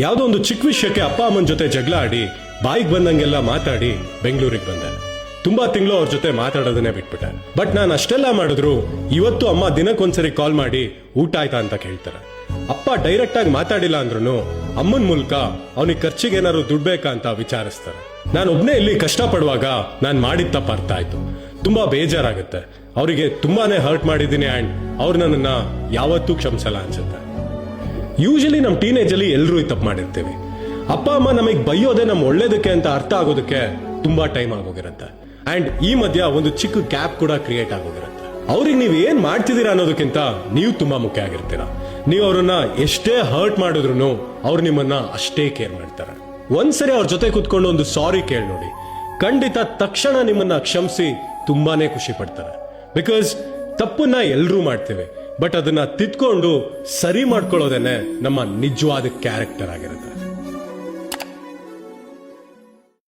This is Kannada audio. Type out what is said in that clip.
ಯಾವುದೋ ಒಂದು ಚಿಕ್ಕ ವಿಷಯಕ್ಕೆ ಅಪ್ಪ ಅಮ್ಮನ ಜೊತೆ ಜಗಳ ಆಡಿ ಬಾಯಿಗೆ ಬಂದಂಗೆಲ್ಲ ಮಾತಾಡಿ ಬೆಂಗಳೂರಿಗೆ ಬಂದೆ. ತುಂಬಾ ತಿಂಗಳು ಅವ್ರ ಜೊತೆ ಮಾತಾಡೋದನ್ನೇ ಬಿಟ್ಬಿಟ್ಟೆ. ಬಟ್ ನಾನು ಅಷ್ಟೆಲ್ಲ ಮಾಡಿದ್ರು ಇವತ್ತು ಅಮ್ಮ ದಿನಕ್ಕೊಂದ್ಸರಿ ಕಾಲ್ ಮಾಡಿ ಊಟ ಆಯ್ತಾ ಅಂತ ಕೇಳ್ತಾರೆ. ಅಪ್ಪ ಡೈರೆಕ್ಟ್ ಆಗಿ ಮಾತಾಡಿಲ್ಲ ಅಂದ್ರೂ ಅಮ್ಮನ ಮೂಲಕ ಅವನಿಗೆ ಖರ್ಚಿಗೆ ಏನಾದ್ರು ದುಡ್ಡು ಬೇಕಾ ಅಂತ ವಿಚಾರಿಸ್ತಾರೆ. ನಾನು ಒಬ್ನೇ ಇಲ್ಲಿ ಕಷ್ಟ ಪಡುವಾಗ ನಾನು ಮಾಡಿದ ತಪ್ಪ ಅರ್ಥ ಆಯ್ತು. ತುಂಬಾ ಬೇಜಾರಾಗುತ್ತೆ. ಅವರಿಗೆ ತುಂಬಾನೇ ಹರ್ಟ್ ಮಾಡಿದ್ದೀನಿ ಅಂಡ್ ಅವ್ರು ನನ್ನನ್ನ ಯಾವತ್ತೂ ಕ್ಷಮಿಸಲ್ಲ ಅನ್ಸುತ್ತೆ. ಯೂಶಲಿ ನಮ್ಮ ಟೀನೇಜ್ ಅಲ್ಲಿ ಎಲ್ಲರೂ ಈ ತಪ್ಪು ಮಾಡಿರ್ತೀವಿ. ಅಪ್ಪ ಅಮ್ಮ ನಮಗೆ ಬೈಯೋದೆ ನಮ್ಮ ಒಳ್ಳೇದಕ್ಕೆ ಅಂತ ಅರ್ಥ ಆಗೋದಕ್ಕೆ ತುಂಬಾ ಟೈಮ್ ಆಗೋಗಿರುತ್ತೆ. ಅಂಡ್ ಈ ಮಧ್ಯ ಒಂದು ಚಿಕ್ಕ ಗ್ಯಾಪ್ ಕೂಡ ಕ್ರಿಯೇಟ್ ಆಗೋಗಿರುತ್ತೆ. ಅವ್ರಿಗೆ ನೀವು ಏನ್ ಮಾಡ್ತಿದ್ದೀರಾ ಅನ್ನೋದಕ್ಕಿಂತ ನೀವು ತುಂಬಾ ಮುಖ್ಯ ಆಗಿರ್ತೀರಾ. ನೀವು ಅವ್ರನ್ನ ಎಷ್ಟೇ ಹರ್ಟ್ ಮಾಡಿದ್ರು ಅವ್ರು ನಿಮ್ಮನ್ನ ಅಷ್ಟೇ ಕೇರ್ ಮಾಡ್ತಾರೆ. ಒಂದ್ಸರಿ ಅವ್ರ ಜೊತೆ ಕುತ್ಕೊಂಡು ಒಂದು ಸಾರಿ ಕೇಳಿ ನೋಡಿ, ಖಂಡಿತ ತಕ್ಷಣ ನಿಮ್ಮನ್ನ ಕ್ಷಮಿಸಿ ತುಂಬಾನೇ ಖುಷಿ ಪಡ್ತಾರೆ. ಬಿಕಾಸ್ ತಪ್ಪನ್ನ ಎಲ್ಲರೂ ಮಾಡ್ತೇವೆ, ಬಟ್ ಅದನ್ನ ತಿದ್ಕೊಂಡು ಸರಿ ಮಾಡ್ಕೊಳ್ಳೋದೇನೆ ನಮ್ಮ ನಿಜವಾದ ಕ್ಯಾರೆಕ್ಟರ್ ಆಗಿರುತ್ತೆ.